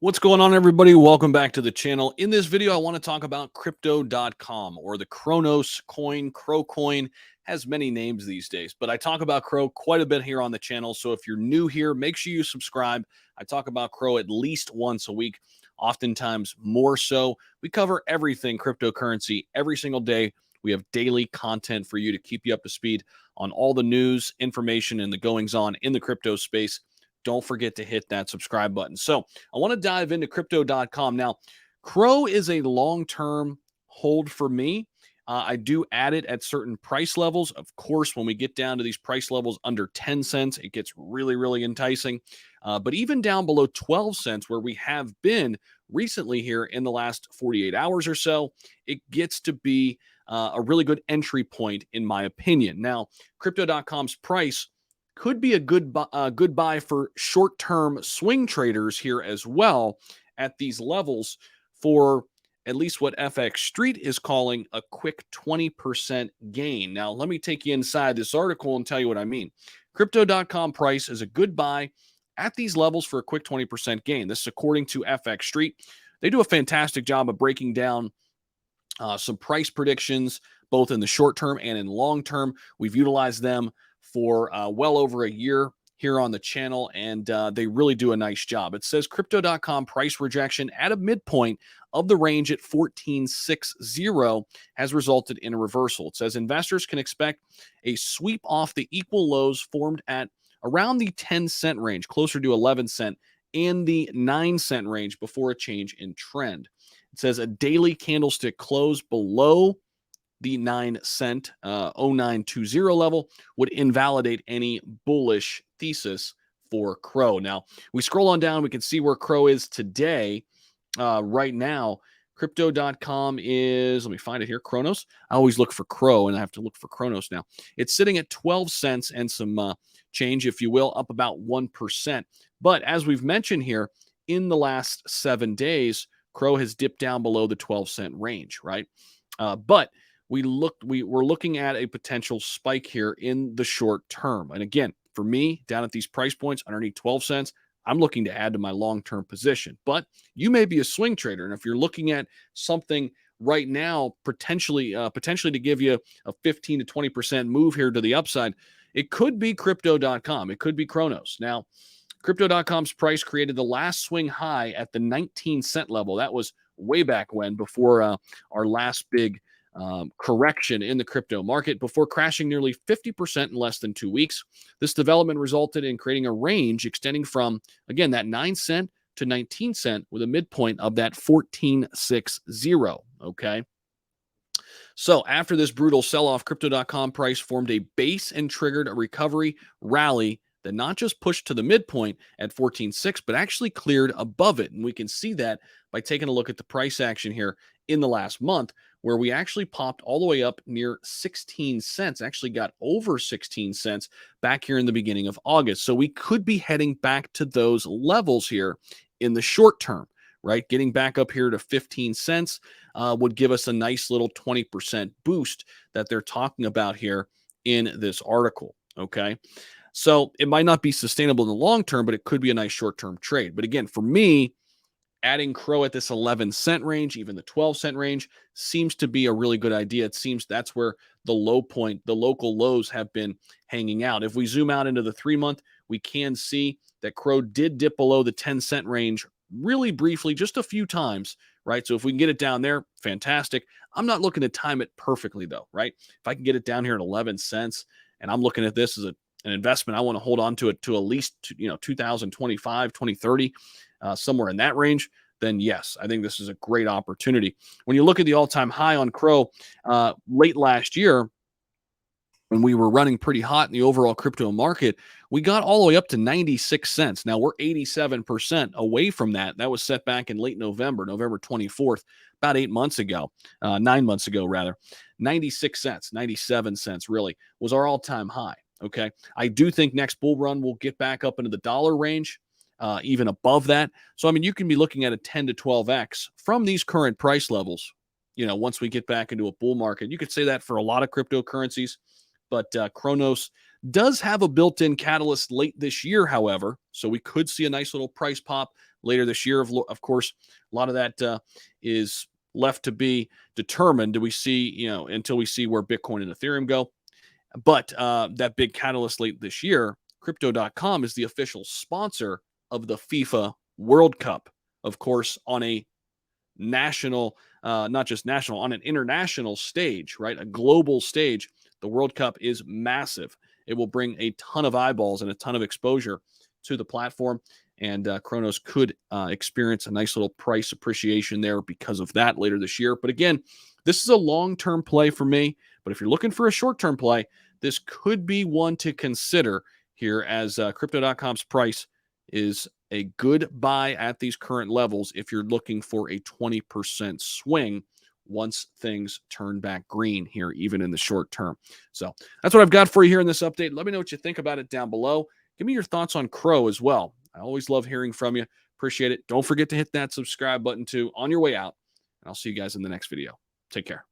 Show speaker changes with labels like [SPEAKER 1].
[SPEAKER 1] What's going on, everybody? Welcome back to the channel. In this video, I want to talk about crypto.com, or the Cronos coin. Crow coin has many names these days, but I talk about Crow quite a bit here on the channel. So if you're new here, make sure you subscribe. I talk about Crow at least once a week, oftentimes more so. We cover everything cryptocurrency every single day. We have daily content for you to keep you up to speed on all the news, information, and the goings on in the crypto space. Don't forget to hit that subscribe button. So I want to dive into crypto.com. Now, Crow is a long-term hold for me. I do add it at certain price levels. Of course, when we get down to these price levels under 10 cents, it gets really, really enticing. But even down below 12 cents, where we have been recently here in the last 48 hours or so, it gets to be a really good entry point, in my opinion. Now, crypto.com's price could be a good buy for short-term swing traders here as well at these levels, for at least what FX Street is calling a quick 20% gain. Now, let me take you inside this article and tell you what I mean. Crypto.com price is a good buy at these levels for a quick 20% gain. This is according to FX Street. They do a fantastic job of breaking down some price predictions, both in the short term and in long term. We've utilized them for well over a year here on the channel, and they really do a nice job. It says crypto.com price rejection at a midpoint of the range at 14.60 has resulted in a reversal. It says investors can expect a sweep off the equal lows formed at around the 10-cent range, closer to 11 cent, and the 9-cent range before a change in trend. It says a daily candlestick close below the 9-cent 0920 level would invalidate any bullish thesis for Crow. Now, we scroll on down, we can see where Crow is today. Right now, crypto.com is, let me find it here, Cronos. I always look for Crow, and I have to look for Cronos now. It's sitting at 12 cents and some change, if you will, up about 1%. But as we've mentioned here, in the last 7 days, Crow has dipped down below the 12-cent range, right? But we're looking at a potential spike here in the short term. And again, for me, down at these price points underneath 12 cents, I'm looking to add to my long-term position. But you may be a swing trader, and if you're looking at something right now, potentially to give you a 15 to 20% move here to the upside, it could be crypto.com. It could be Cronos. Now, crypto.com's price created the last swing high at the 19-cent level. That was way back when, before our last big correction in the crypto market, before crashing nearly 50% in less than 2 weeks. This development resulted in creating a range extending from, again, that 9-cent to 19-cent with a midpoint of that 14.60. Okay. So after this brutal sell-off, crypto.com price formed a base and triggered a recovery rally that not just pushed to the midpoint at 14.6, but actually cleared above it. And we can see that by taking a look at the price action here in the last month, where we actually popped all the way up near 16 cents, actually got over 16 cents back here in the beginning of August. So we could be heading back to those levels here in the short term, right? Getting back up here to 15 cents would give us a nice little 20% boost that they're talking about here in this article, okay? So it might not be sustainable in the long term, but it could be a nice short-term trade. But again, for me, adding Crow at this 11-cent range, even the 12-cent range, seems to be a really good idea. It seems that's where the low point, the local lows have been hanging out. If we zoom out into the 3-month, we can see that Crow did dip below the 10-cent range really briefly, just a few times, right? So if we can get it down there, fantastic. I'm not looking to time it perfectly, though, right? If I can get it down here at 11 cents, and I'm looking at this as an investment, I want to hold on to it to at least 2025, 2030, somewhere in that range, then yes, I think this is a great opportunity. When you look at the all-time high on Crow late last year, when we were running pretty hot in the overall crypto market, we got all the way up to 96 cents. Now we're 87% away from that. That was set back in late November, November 24th, about 8 months ago, 9 months ago, rather. 96 cents, 97 cents really was our all-time high. Okay. I do think next bull run will get back up into the dollar range, even above that. So, I mean, you can be looking at a 10 to 12x from these current price levels, once we get back into a bull market. You could say that for a lot of cryptocurrencies, but Cronos does have a built-in catalyst late this year, however. So we could see a nice little price pop later this year. Of course, a lot of that is left to be determined. Do we see, until we see where Bitcoin and Ethereum go? But that big catalyst late this year, Crypto.com is the official sponsor of the FIFA World Cup. Of course, on a national, not just national, on an international stage, right? A global stage. The World Cup is massive. It will bring a ton of eyeballs and a ton of exposure to the platform. And Cronos could experience a nice little price appreciation there because of that later this year. But again, this is a long-term play for me. But if you're looking for a short-term play, this could be one to consider here, as Crypto.com's price is a good buy at these current levels if you're looking for a 20% swing once things turn back green here, even in the short term. So that's what I've got for you here in this update. Let me know what you think about it down below. Give me your thoughts on Crow as well. I always love hearing from you. Appreciate it. Don't forget to hit that subscribe button too on your way out. And I'll see you guys in the next video. Take care.